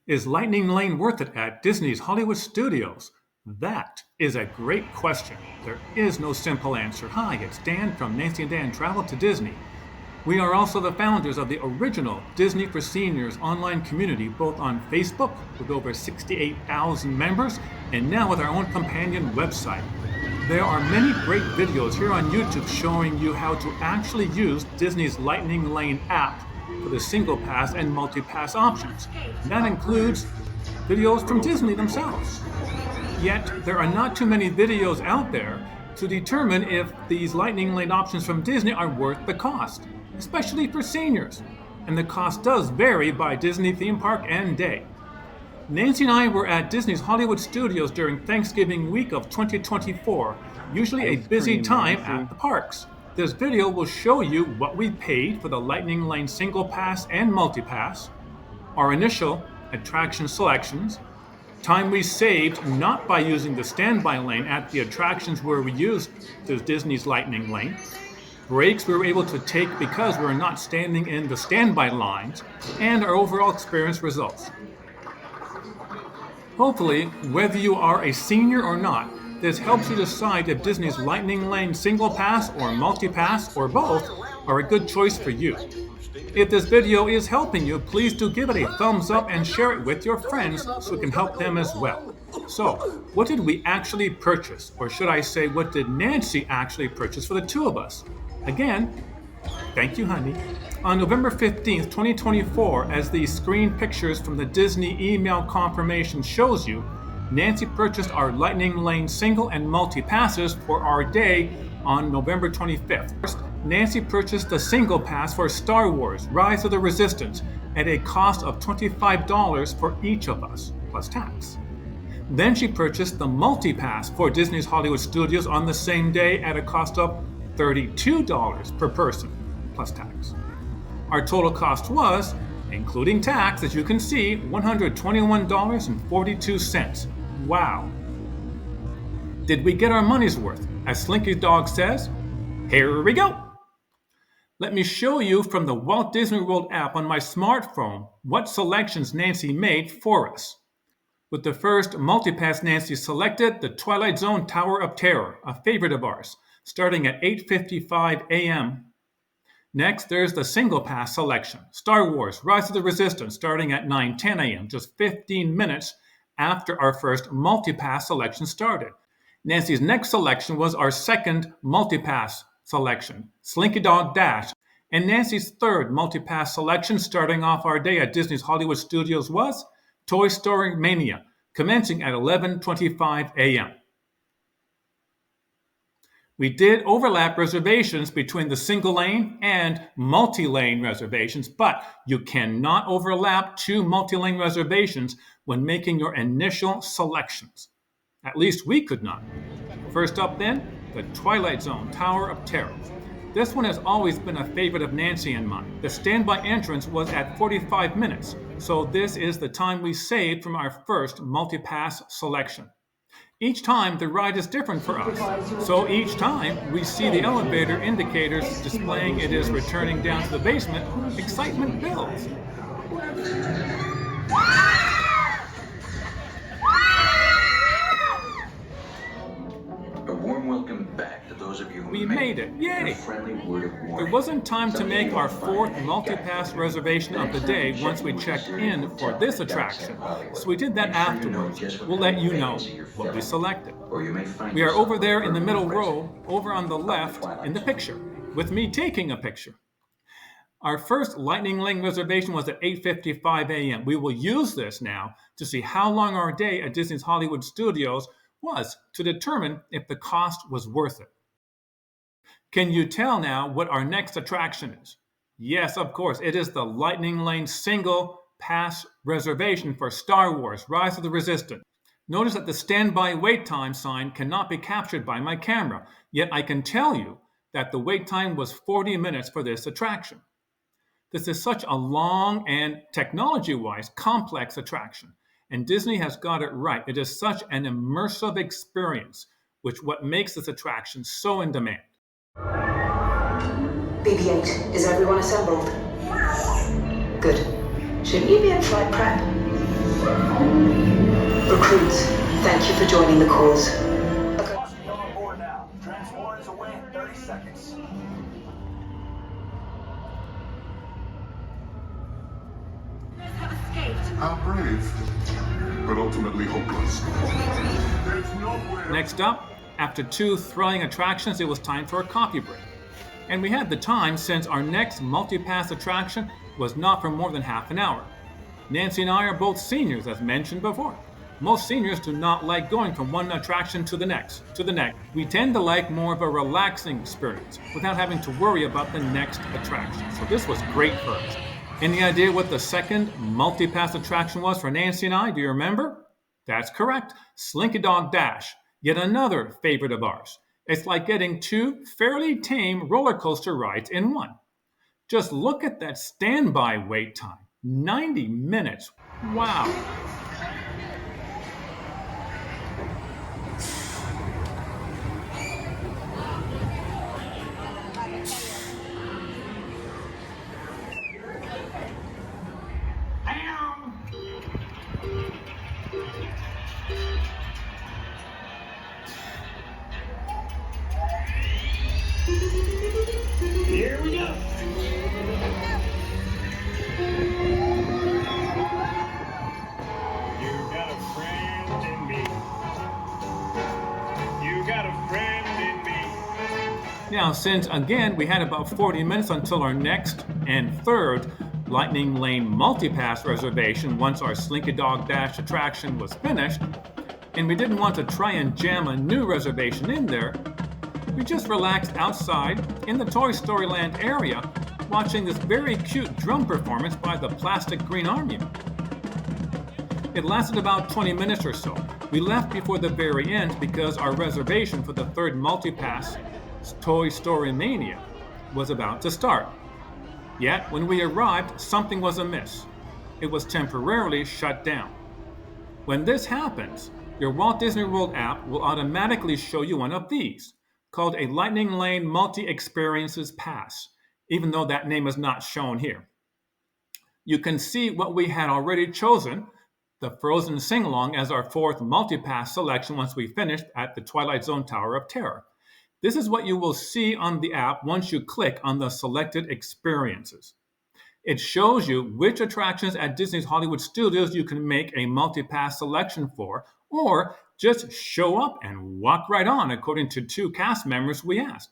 Is Lightning Lane worth it at Disney's Hollywood Studios? That is a great question. There is no simple answer. Hi, it's Dan from Nancy and Dan Travel to Disney. We are also the founders of the original Disney for Seniors online community, both on Facebook with over 68,000 members, and now with our own companion website. There are many great videos here on YouTube showing you how to actually use Disney's Lightning Lane app for the single pass and multi-pass options. And that includes videos from Disney themselves. Yet, there are not too many videos out there to determine if these Lightning Lane options from Disney are worth the cost, especially for seniors. And the cost does vary by Disney theme park and day. Nancy and I were at Disney's Hollywood Studios during Thanksgiving week of 2024, usually a busy time at the parks. This video will show you what we paid for the Lightning Lane single pass and multi-pass, our initial attraction selections, time we saved not by using the standby lane at the attractions where we used the Disney's Lightning Lane, breaks we were able to take because we were not standing in the standby lines, and our overall experience results. Hopefully, whether you are a senior or not, this helps you decide if Disney's Lightning Lane single pass or multi-pass or both are a good choice for you. If this video is helping you, please do give it a thumbs up and share it with your friends so it can help them as well. So, what did we actually purchase? Or should I say, what did Nancy actually purchase for the two of us? Again, thank you, honey. On November 15th, 2024, as the screen pictures from the Disney email confirmation shows you, Nancy purchased our Lightning Lane single and multi-passes for our day on November 25th. First, Nancy purchased the single pass for Star Wars Rise of the Resistance at a cost of $25 for each of us, plus tax. Then she purchased the multi-pass for Disney's Hollywood Studios on the same day at a cost of $32 per person, plus tax. Our total cost was, including tax, as you can see, $121.42. Wow. Did we get our money's worth? As Slinky Dog says, here we go. Let me show you from the Walt Disney World app on my smartphone what selections Nancy made for us. With the first multipass Nancy selected, the Twilight Zone Tower of Terror, a favorite of ours, starting at 8:55 a.m. Next, there's the single pass selection, Star Wars Rise of the Resistance, starting at 9:10 a.m., just 15 minutes after our first multi-pass selection started. Nancy's next selection was our second multi-pass selection, Slinky Dog Dash, and Nancy's third multi-pass selection starting off our day at Disney's Hollywood Studios was Toy Story Mania, commencing at 11:25 a.m. We did overlap reservations between the single lane and multi-lane reservations, but you cannot overlap two multi-lane reservations when making your initial selections. At least we could not. First up then, the Twilight Zone Tower of Terror. This one has always been a favorite of Nancy and mine. The standby entrance was at 45 minutes, so this is the time we saved from our first multi-pass selection. Each time, the ride is different for us. So each time we see the elevator indicators displaying it is returning down to the basement, excitement builds. A warm welcome back to those of you who We made it. Yay! A friendly word of warning. There wasn't time to make our fourth multi-pass reservation of the day once we checked in for this attraction, so we did that afterwards. We'll let you know what we selected. We are over there in the middle row, over on the left in the picture, with me taking a picture. Our first Lightning Lane reservation was at 8:55 a.m. We will use this now to see how long our day at Disney's Hollywood Studios was to determine if the cost was worth it. Can you tell now what our next attraction is? Yes, of course, it is the Lightning Lane single pass reservation for Star Wars Rise of the Resistance. Notice that the standby wait time sign cannot be captured by my camera, yet I can tell you that the wait time was 40 minutes for this attraction. This is such a long and technology-wise complex attraction, and Disney has got it right. It is such an immersive experience, which what makes this attraction so in demand. BB-8, is everyone assembled? Good. Should we be in flight prep? recruits, thank you for joining the cause. You're on board now. Transport is away in 30 seconds. Have escaped. How brave, but ultimately hopeless. There's nowhere. Next up, after 2 thrilling attractions, it was time for a coffee break. And we had the time since our next multipass attraction was not for more than half an hour. Nancy and I are both seniors, as mentioned before. Most seniors do not like going from one attraction to the next. We tend to like more of a relaxing experience without having to worry about the next attraction. So this was great for us. Any idea what the second multipass attraction was for Nancy and I? Do you remember? That's correct. Slinky Dog Dash, yet another favorite of ours. It's like getting 2 fairly tame roller coaster rides in one. Just look at that standby wait time. 90 minutes. Wow. Here we go. You got a friend in me. You got a friend in me. Now, since again we had about 40 minutes until our next and third Lightning Lane multipass reservation once our Slinky Dog Dash attraction was finished, and we didn't want to try and jam a new reservation in there, we just relaxed outside in the Toy Story Land area watching this very cute drum performance by the Plastic Green Army. It lasted about 20 minutes or so. We left before the very end because our reservation for the third multipass, Toy Story Mania, was about to start. Yet, when we arrived, something was amiss. It was temporarily shut down. When this happens, your Walt Disney World app will automatically show you one of these, called a Lightning Lane Multi-Experiences Pass, even though that name is not shown here. You can see what we had already chosen, the Frozen Sing-Along, as our fourth multipass selection once we finished at the Twilight Zone Tower of Terror. This is what you will see on the app once you click on the selected experiences. It shows you which attractions at Disney's Hollywood Studios you can make a multipass selection for, or just show up and walk right on according to 2 cast members we asked,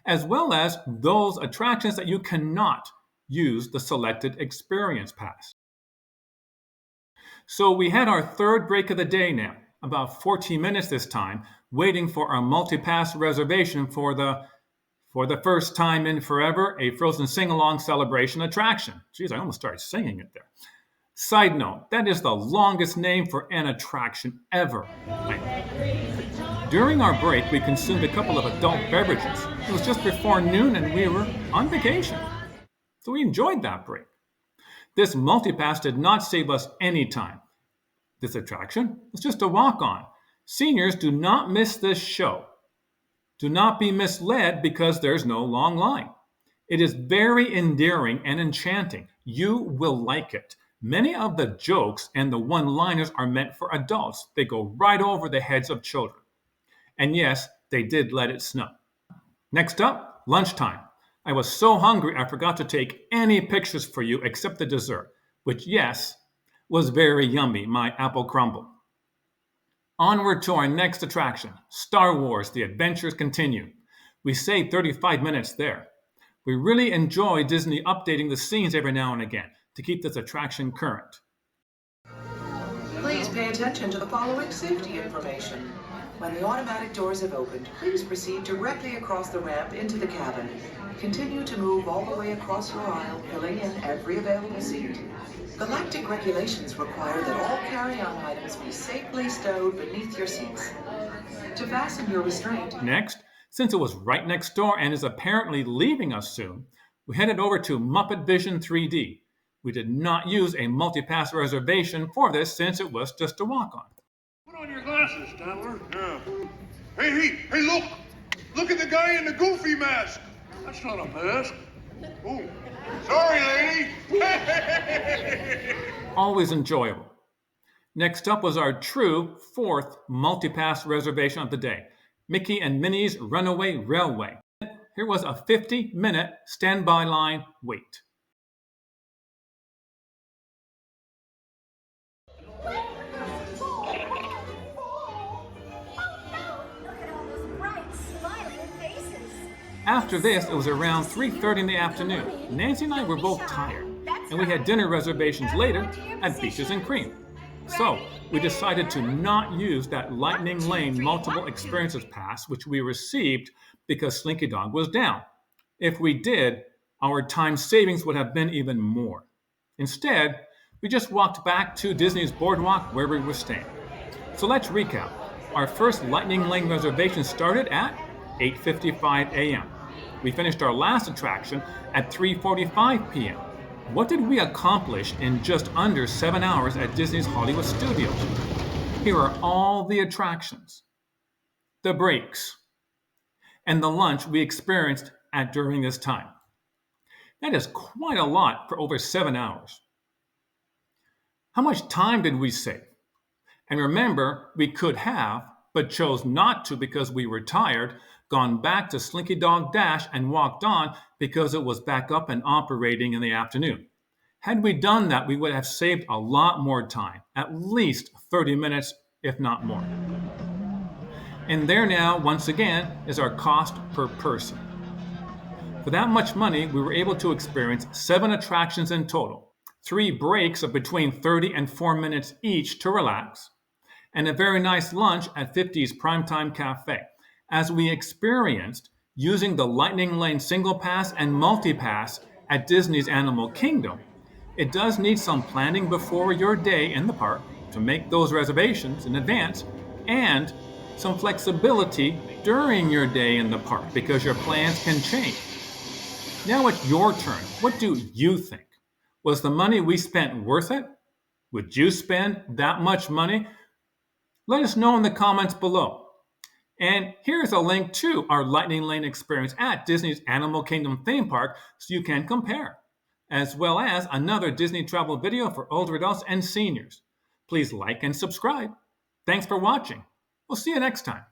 as well as those attractions that you cannot use the selected experience pass. So we had our third break of the day now, about 14 minutes this time, waiting for our multipass reservation for the first time in forever, a Frozen Sing-Along celebration attraction. Geez, I almost started singing it there. Side note, that is the longest name for an attraction ever. During our break, we consumed a couple of adult beverages. It was just before noon and we were on vacation. So we enjoyed that break. This multipass did not save us any time. This attraction was just a walk-on. Seniors do not miss this show. Do not be misled because there's no long line. It is very endearing and enchanting. You will like it. Many of the jokes and the one-liners are meant for adults. They go right over the heads of children. And yes, they did let it snow. Next up, lunchtime. I was so hungry I forgot to take any pictures for you except the dessert, which, yes, was very yummy, my apple crumble. Onward to our next attraction, Star Wars: The Adventures Continue. We saved 35 minutes there. We really enjoy Disney updating the scenes every now and again to keep this attraction current. Please pay attention to the following safety information. When the automatic doors have opened, please proceed directly across the ramp into the cabin. Continue to move all the way across your aisle, filling in every available seat. Galactic regulations require that all carry-on items be safely stowed beneath your seats. To fasten your restraint... Next, since it was right next door and is apparently leaving us soon, we headed over to Muppet Vision 3D. We did not use a multipass reservation for this since it was just a walk-on. Put on your glasses, Statler. Yeah. Hey, look! Look at the guy in the goofy mask! That's not a mask. Oh, sorry, lady. Always enjoyable. Next up was our true fourth multipass reservation of the day, Mickey and Minnie's Runaway Railway. Here was a 50-minute standby line wait. After this, it was around 3:30 in the afternoon. Nancy and I were both tired, and we had dinner reservations later at Beaches and Cream. So we decided to not use that Lightning Lane multiple experiences pass, which we received because Slinky Dog was down. If we did, our time savings would have been even more. Instead, we just walked back to Disney's Boardwalk where we were staying. So let's recap. Our first Lightning Lane reservation started at 8:55 a.m. We finished our last attraction at 3:45 p.m. What did we accomplish in just under 7 hours at Disney's Hollywood Studios? Here are all the attractions, the breaks, and the lunch we experienced at during this time. That is quite a lot for over 7 hours. How much time did we save? And remember, we could have, but chose not to because we were tired, gone back to Slinky Dog Dash and walked on because it was back up and operating in the afternoon. Had we done that, we would have saved a lot more time, at least 30 minutes, if not more. And there now, once again, is our cost per person. For that much money, we were able to experience 7 attractions in total, 3 breaks of between 30 and 4 minutes each to relax, and a very nice lunch at 50's Primetime Cafe, as we experienced using the Lightning Lane Single Pass and Multipass at Disney's Animal Kingdom. It does need some planning before your day in the park to make those reservations in advance, and some flexibility during your day in the park because your plans can change. Now it's your turn. What do you think? Was the money we spent worth it? Would you spend that much money? Let us know in the comments below. And here's a link to our Lightning Lane experience at Disney's Animal Kingdom theme park so you can compare, as well as another Disney travel video for older adults and seniors. Please like and subscribe. Thanks for watching. We'll see you next time.